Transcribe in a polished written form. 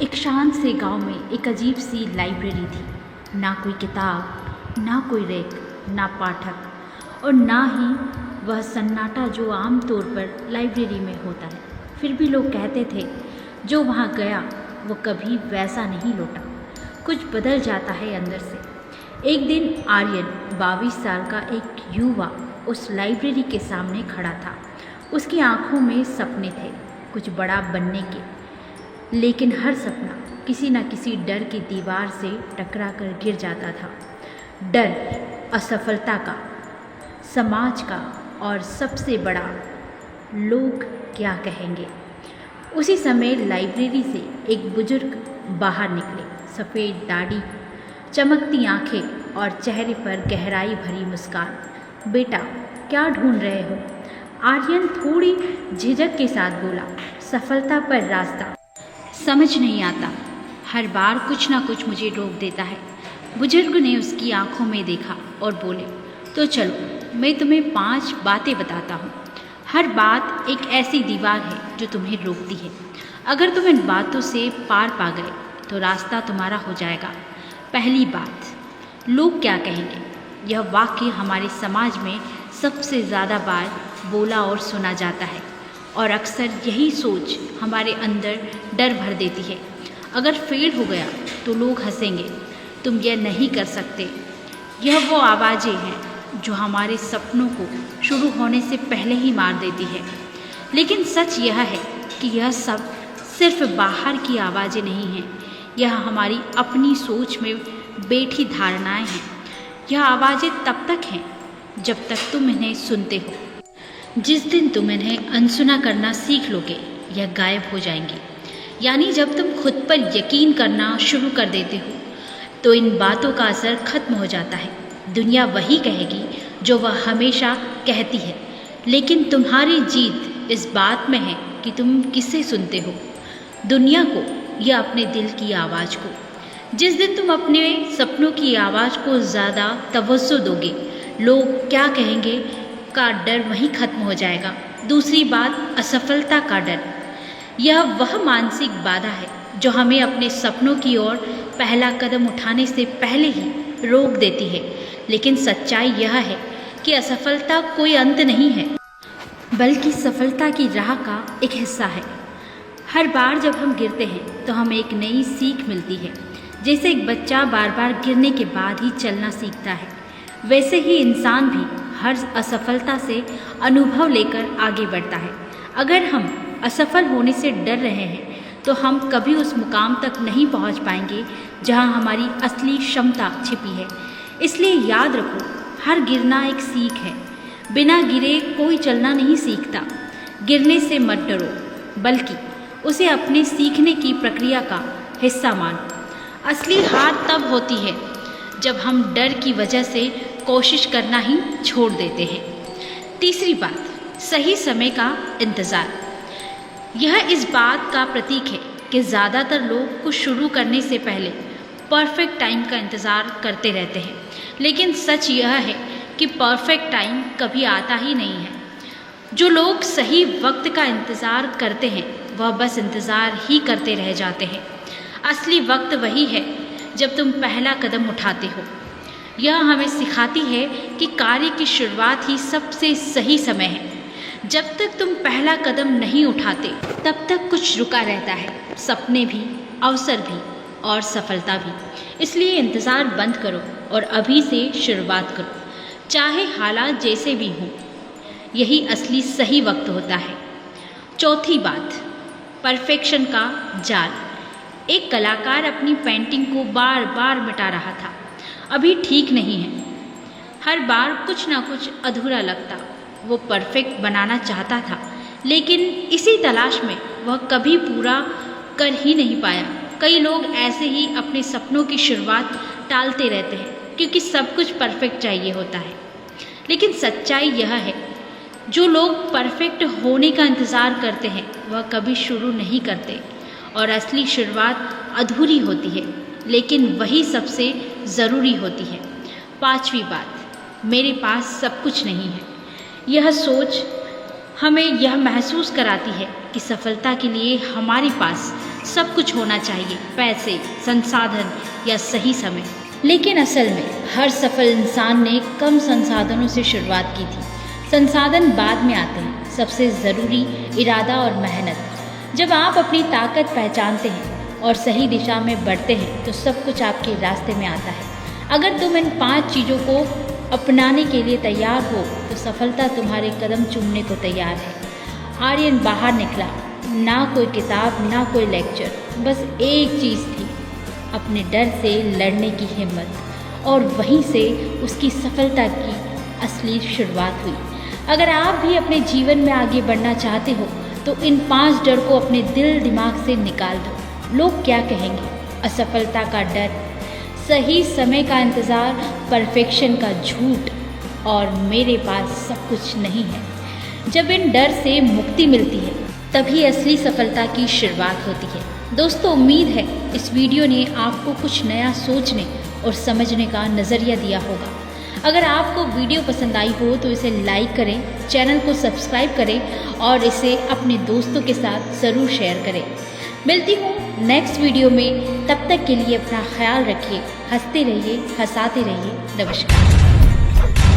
एक शांत से गांव में एक अजीब सी लाइब्रेरी थी। ना कोई किताब, ना कोई रैक, ना पाठक और ना ही वह सन्नाटा जो आम तौर पर लाइब्रेरी में होता है। फिर भी लोग कहते थे जो वहाँ गया वो कभी वैसा नहीं लौटा। कुछ बदल जाता है अंदर से। एक दिन आर्यन 22 साल का एक युवा उस लाइब्रेरी के सामने खड़ा था। उसकी आंखों में सपने थे, कुछ बड़ा बनने के, लेकिन हर सपना किसी न किसी डर की दीवार से टकरा कर गिर जाता था। डर असफलता का, समाज का और सबसे बड़ा, लोग क्या कहेंगे। उसी समय लाइब्रेरी से एक बुजुर्ग बाहर निकले। सफ़ेद दाढ़ी, चमकती आंखें और चेहरे पर गहराई भरी मुस्कान। बेटा, क्या ढूंढ रहे हो? आर्यन थोड़ी झिझक के साथ बोला। सफलता पर रास्ता समझ नहीं आता, हर बार कुछ ना कुछ मुझे रोक देता है। बुजुर्ग ने उसकी आंखों में देखा और बोले, तो चलो मैं तुम्हें 5 बातें बताता हूँ। हर बात एक ऐसी दीवार है जो तुम्हें रोकती है। अगर तुम इन बातों से पार पा गए तो रास्ता तुम्हारा हो जाएगा। पहली बात, लोग क्या कहेंगे। यह वाक्य हमारे समाज में सबसे ज़्यादा बार बोला और सुना जाता है और अक्सर यही सोच हमारे अंदर डर भर देती है। अगर फेल हो गया तो लोग हंसेंगे, तुम यह नहीं कर सकते। यह वो आवाज़ें हैं जो हमारे सपनों को शुरू होने से पहले ही मार देती है। लेकिन सच यह है कि यह सब सिर्फ बाहर की आवाज़ें नहीं हैं, यह हमारी अपनी सोच में बैठी धारणाएं हैं। यह आवाज़ें तब तक हैं जब तक तुम इन्हें सुनते हो। जिस दिन तुम इन्हें अनसुना करना सीख लोगे, यह गायब हो जाएंगी। यानी जब तुम खुद पर यकीन करना शुरू कर देते हो तो इन बातों का असर खत्म हो जाता है। दुनिया वही कहेगी जो वह हमेशा कहती है, लेकिन तुम्हारी जीत इस बात में है कि तुम किसे सुनते हो, दुनिया को या अपने दिल की आवाज़ को। जिस दिन तुम अपने सपनों की आवाज़ को ज़्यादा तवज्जो दोगे, लोग क्या कहेंगे का डर वहीं खत्म हो जाएगा। दूसरी बात, असफलता का डर। यह वह मानसिक बाधा है जो हमें अपने सपनों की ओर पहला कदम उठाने से पहले ही रोक देती है। लेकिन सच्चाई यह है कि असफलता कोई अंत नहीं है, बल्कि सफलता की राह का एक हिस्सा है। हर बार जब हम गिरते हैं तो हमें एक नई सीख मिलती है। जैसे एक बच्चा बार बार गिरने के बाद ही चलना सीखता है, वैसे ही इंसान भी हर असफलता से अनुभव लेकर आगे बढ़ता है। अगर हम असफल होने से डर रहे हैं तो हम कभी उस मुकाम तक नहीं पहुंच पाएंगे जहां हमारी असली क्षमता छिपी है। इसलिए याद रखो, हर गिरना एक सीख है। बिना गिरे कोई चलना नहीं सीखता। गिरने से मत डरो, बल्कि उसे अपने सीखने की प्रक्रिया का हिस्सा मानो। असली हार तब होती है जब हम डर की वजह से कोशिश करना ही छोड़ देते हैं। तीसरी बात, सही समय का इंतज़ार। यह इस बात का प्रतीक है कि ज़्यादातर लोग कुछ शुरू करने से पहले परफेक्ट टाइम का इंतज़ार करते रहते हैं। लेकिन सच यह है कि परफेक्ट टाइम कभी आता ही नहीं है। जो लोग सही वक्त का इंतज़ार करते हैं वह बस इंतज़ार ही करते रह जाते हैं। असली वक्त वही है जब तुम पहला कदम उठाते हो। यह हमें सिखाती है कि कार्य की शुरुआत ही सबसे सही समय है। जब तक तुम पहला कदम नहीं उठाते तब तक कुछ रुका रहता है, सपने भी, अवसर भी और सफलता भी। इसलिए इंतज़ार बंद करो और अभी से शुरुआत करो, चाहे हालात जैसे भी हों। यही असली सही वक्त होता है। चौथी बात, परफेक्शन का जाल। एक कलाकार अपनी पेंटिंग को बार बार मिटा रहा था। अभी ठीक नहीं है, हर बार कुछ ना कुछ अधूरा लगता। वो परफेक्ट बनाना चाहता था, लेकिन इसी तलाश में वह कभी पूरा कर ही नहीं पाया। कई लोग ऐसे ही अपने सपनों की शुरुआत टालते रहते हैं क्योंकि सब कुछ परफेक्ट चाहिए होता है। लेकिन सच्चाई यह है, जो लोग परफेक्ट होने का इंतज़ार करते हैं वह कभी शुरू नहीं करते और असली शुरुआत अधूरी होती है, लेकिन वही सबसे ज़रूरी होती है। पांचवी बात, मेरे पास सब कुछ नहीं है। यह सोच हमें यह महसूस कराती है कि सफलता के लिए हमारे पास सब कुछ होना चाहिए, पैसे, संसाधन या सही समय। लेकिन असल में हर सफल इंसान ने कम संसाधनों से शुरुआत की थी। संसाधन बाद में आते हैं, सबसे ज़रूरी इरादा और मेहनत। जब आप अपनी ताकत पहचानते हैं और सही दिशा में बढ़ते हैं तो सब कुछ आपके रास्ते में आता है। अगर तुम इन 5 चीज़ों को अपनाने के लिए तैयार हो तो सफलता तुम्हारे कदम चूमने को तैयार है। आर्यन बाहर निकला, ना कोई किताब, ना कोई लेक्चर, बस एक चीज़ थी, अपने डर से लड़ने की हिम्मत। और वहीं से उसकी सफलता की असली शुरुआत हुई। अगर आप भी अपने जीवन में आगे बढ़ना चाहते हो तो इन 5 डर को अपने दिल दिमाग से निकाल दो। लोग क्या कहेंगे, असफलता का डर, सही समय का इंतज़ार, परफेक्शन का झूठ और मेरे पास सब कुछ नहीं है। जब इन डर से मुक्ति मिलती है तभी असली सफलता की शुरुआत होती है। दोस्तों, उम्मीद है इस वीडियो ने आपको कुछ नया सोचने और समझने का नज़रिया दिया होगा। अगर आपको वीडियो पसंद आई हो तो इसे लाइक करें, चैनल को सब्सक्राइब करें और इसे अपने दोस्तों के साथ ज़रूर शेयर करें। मिलती हूँ नेक्स्ट वीडियो में, तब तक के लिए अपना ख्याल रखिए, हंसते रहिए, हंसाते रहिए। नमस्कार।